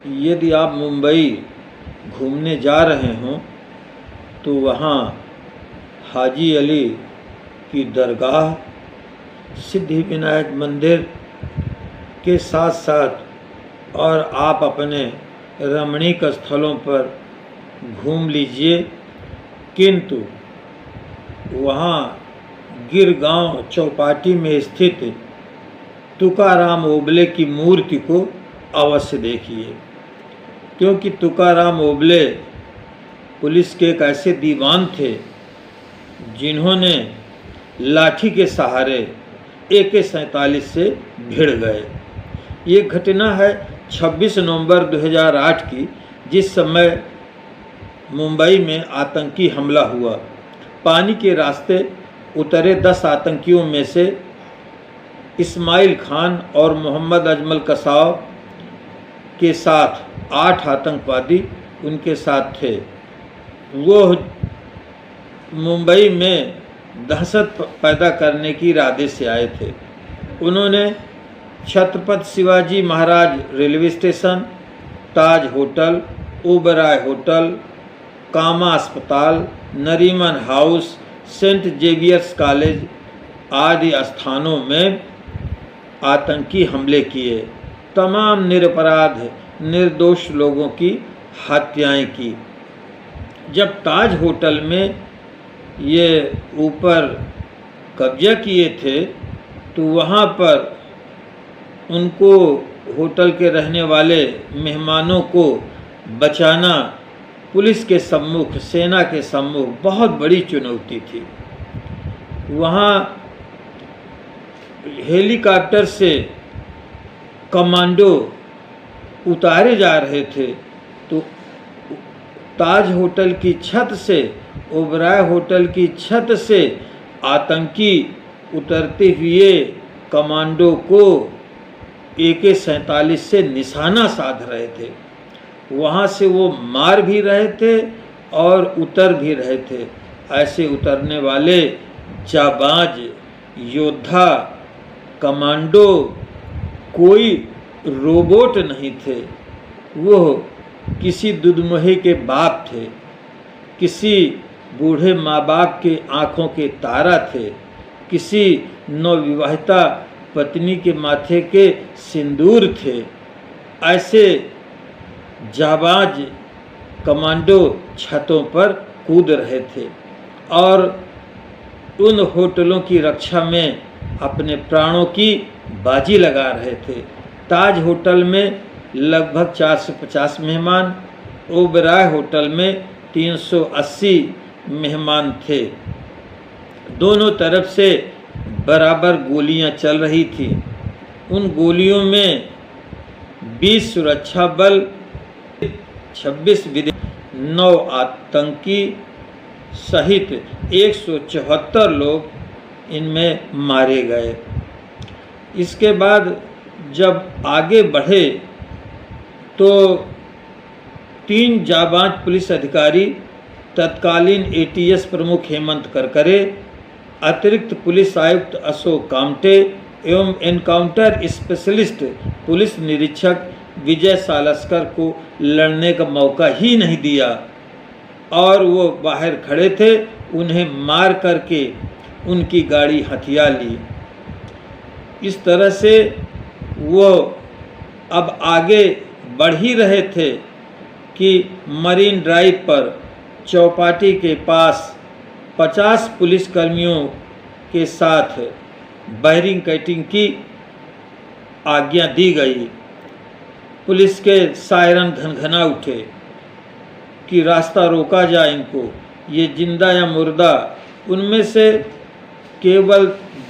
यदि आप मुंबई घूमने जा रहे हों तो वहाँ हाजी अली की दरगाह, सिद्धिविनायक मंदिर के साथ साथ और आप अपने रमणीक स्थलों पर घूम लीजिए, किंतु वहाँ गिरगांव चौपाटी में स्थित तुकाराम ओबले की मूर्ति को अवश्य देखिए, क्योंकि तुकाराम ओबले पुलिस के एक ऐसे दीवान थे जिन्होंने लाठी के सहारे AK-47 से भिड़ गए। ये घटना है 26 नवंबर 2008 की, जिस समय मुंबई में आतंकी हमला हुआ। पानी के रास्ते उतरे 10 आतंकियों में से इस्माइल खान और मोहम्मद अजमल कसाव के साथ 8 आतंकवादी उनके साथ थे। वो मुंबई में दहशत पैदा करने की इरादे से आए थे। उन्होंने Chhatrapati Shivaji Maharaj railway station, Taj hotel, Oberoi hotel, Cama अस्पताल, Nariman house, Saint Xavier's college आदि स्थानों में आतंकी हमले किए। तमाम निरपराध निर्दोष लोगों की हत्याएं की। जब ताज होटल में ये ऊपर कब्जा किए थे तो वहाँ पर उनको, होटल के रहने वाले मेहमानों को बचाना पुलिस के सम्मुख, सेना के सम्मुख बहुत बड़ी चुनौती थी। वहाँ हेलीकॉप्टर से कमांडो उतारे जा रहे थे तो ताज होटल की छत से, ओबराय होटल की छत से आतंकी उतरते हुए कमांडो को AK-47 से निशाना साध रहे थे। वहाँ से वो मार भी रहे थे और उतर भी रहे थे। ऐसे उतरने वाले जाबाज योद्धा कमांडो कोई रोबोट नहीं थे, वो किसी दुधमहे के बाप थे, किसी बूढ़े माँ बाप के आँखों के तारा थे, किसी नवविवाहिता पत्नी के माथे के सिंदूर थे। ऐसे जाबाज कमांडो छतों पर कूद रहे थे और उन होटलों की रक्षा में अपने प्राणों की बाजी लगा रहे थे। ताज होटल में लगभग 450 मेहमान, ओबराय होटल में 380 मेहमान थे। दोनों तरफ से बराबर गोलियां चल रही थी। उन गोलियों में 20 सुरक्षा बल, 26 विदेशी, 9 आतंकी सहित 174 लोग इनमें मारे गए। इसके बाद जब आगे बढ़े तो 3 जाबाज पुलिस अधिकारी, तत्कालीन ATS प्रमुख हेमंत करकरे, अतिरिक्त पुलिस आयुक्त अशोक कामटे एवं एनकाउंटर स्पेशलिस्ट पुलिस निरीक्षक विजय सालस्कर को लड़ने का मौका ही नहीं दिया और वो बाहर खड़े थे। उन्हें मार करके उनकी गाड़ी हथिया ली। इस तरह से वो अब आगे बढ़ ही रहे थे कि मरीन ड्राइव पर चौपाटी के पास 50 पुलिसकर्मियों के साथ बैरिकेडिंग की आज्ञा दी गई। पुलिस के सायरन घनघना उठे कि रास्ता रोका जाए इनको, ये जिंदा या मुर्दा। उनमें से केवल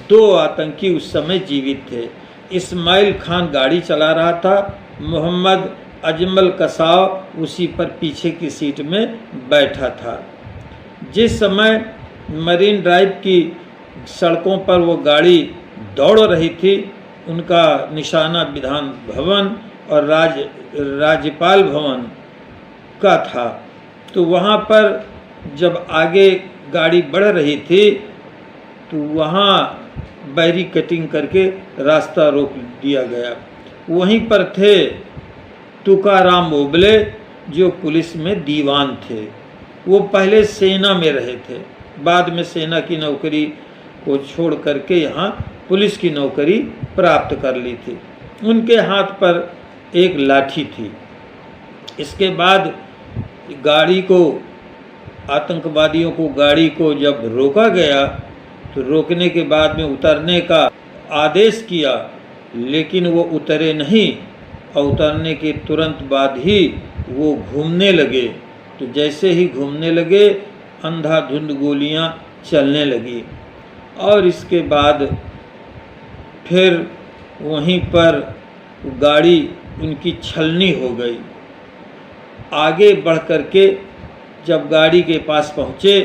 2 आतंकी उस समय जीवित थे। इस्माइल खान गाड़ी चला रहा था, मोहम्मद अजमल कसाव उसी पर पीछे की सीट में बैठा था। जिस समय मरीन ड्राइव की सड़कों पर वो गाड़ी दौड़ रही थी, उनका निशाना विधान भवन और राज्यपाल भवन का था। तो वहाँ पर जब आगे गाड़ी बढ़ रही थी तो वहाँ बैरिकेडिंग करके रास्ता रोक दिया गया। वहीं पर थे तुकाराम ओबले जो पुलिस में दीवान थे, वो पहले सेना में रहे थे, बाद में सेना की नौकरी को छोड़ करके यहाँ पुलिस की नौकरी प्राप्त कर ली थी। उनके हाथ पर एक लाठी थी। इसके बाद गाड़ी को, आतंकवादियों को गाड़ी को जब रोका गया तो रोकने के बाद में उतरने का आदेश किया, लेकिन वो उतरे नहीं और उतरने के तुरंत बाद ही वो घूमने लगे। तो जैसे ही घूमने लगे अंधाधुंध गोलियां चलने लगी और इसके बाद फिर वहीं पर गाड़ी उनकी छलनी हो गई। आगे बढ़ कर के जब गाड़ी के पास पहुँचे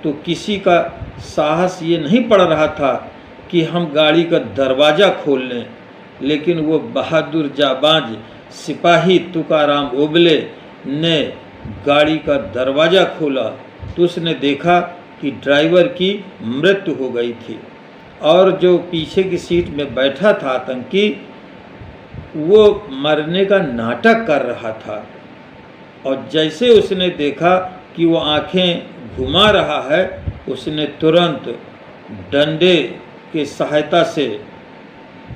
तो किसी का साहस ये नहीं पड़ रहा था कि हम गाड़ी का दरवाज़ा खोल लें, लेकिन वो बहादुर जाबाज सिपाही तुकाराम ओबले ने गाड़ी का दरवाज़ा खोला तो उसने देखा कि ड्राइवर की मृत्यु हो गई थी और जो पीछे की सीट में बैठा था आतंकी, वो मरने का नाटक कर रहा था। और जैसे उसने देखा कि वो आंखें घुमा रहा है, उसने तुरंत डंडे के सहायता से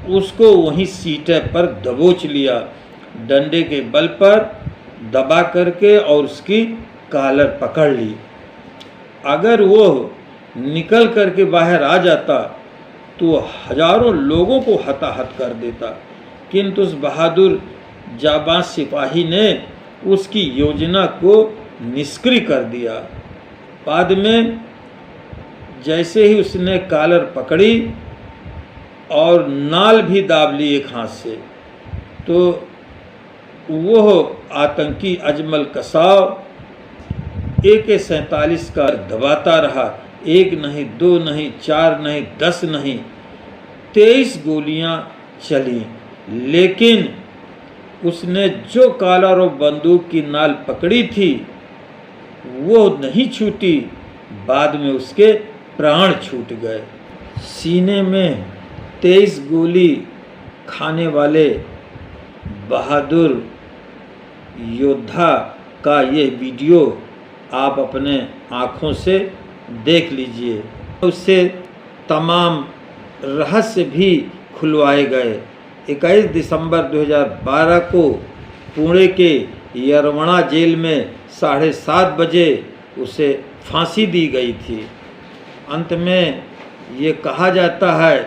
उसको वहीं सीटे पर दबोच लिया, डंडे के बल पर दबा करके, और उसकी कॉलर पकड़ ली। अगर वो निकल करके बाहर आ जाता तो हजारों लोगों को हताहत कर देता, किंतु उस बहादुर जाबाज सिपाही ने उसकी योजना को निष्क्रिय कर दिया। बाद में जैसे ही उसने कॉलर पकड़ी और नाल भी दाब ली एक हाथ से, तो वह आतंकी अजमल कसाव AK-47 का दबाता रहा। एक नहीं, दो नहीं, चार नहीं, 10 नहीं, 23 गोलियां चली, लेकिन उसने जो कॉलर और बंदूक की नाल पकड़ी थी वो नहीं छूटी। बाद में उसके प्राण छूट गए। सीने में 23 गोली खाने वाले बहादुर योद्धा का ये वीडियो आप अपने आँखों से देख लीजिए। उससे तमाम रहस्य भी खुलवाए गए। 21 दिसंबर 2012 को पुणे के यरवणा जेल में 7:30 बजे उसे फांसी दी गई थी। अंत में ये कहा जाता है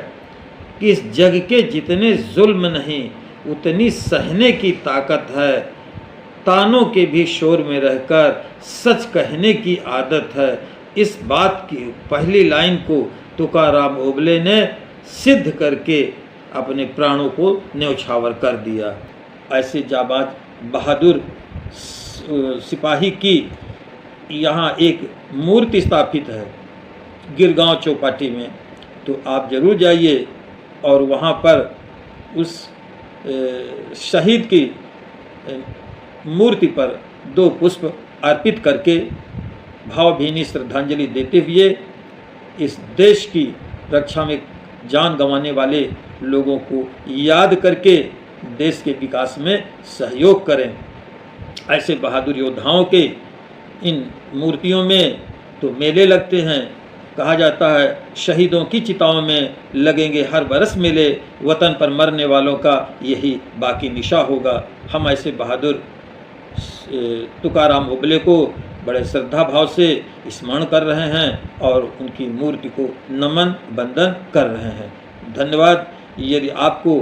कि इस जग के जितने जुल्म नहीं उतनी सहने की ताकत है, तानों के भी शोर में रहकर सच कहने की आदत है। इस बात की पहली लाइन को तुकाराम ओबले ने सिद्ध करके अपने प्राणों को न्यौछावर कर दिया। ऐसे जाबाज बहादुर सिपाही की यहाँ एक मूर्ति स्थापित है गिरगांव चौपाटी में, तो आप जरूर जाइए और वहाँ पर उस शहीद की मूर्ति पर 2 पुष्प अर्पित करके भावभीनी श्रद्धांजलि देते हुए इस देश की रक्षा में जान गंवाने वाले लोगों को याद करके देश के विकास में सहयोग करें। ऐसे बहादुर योद्धाओं के इन मूर्तियों में तो मेले लगते हैं। कहा जाता है शहीदों की चिताओं में लगेंगे हर बरस मेले, वतन पर मरने वालों का यही बाकी निशा होगा। हम ऐसे बहादुर तुकाराम ओबले को बड़े श्रद्धा भाव से स्मरण कर रहे हैं और उनकी मूर्ति को नमन बंदन कर रहे हैं। धन्यवाद। यदि आपको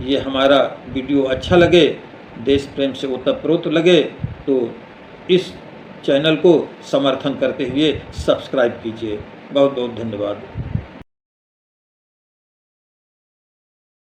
ये हमारा वीडियो अच्छा लगे, देश प्रेम से ओतप्रोत लगे, तो इस चैनल को समर्थन करते हुए सब्सक्राइब कीजिए। बहुत बहुत धन्यवाद।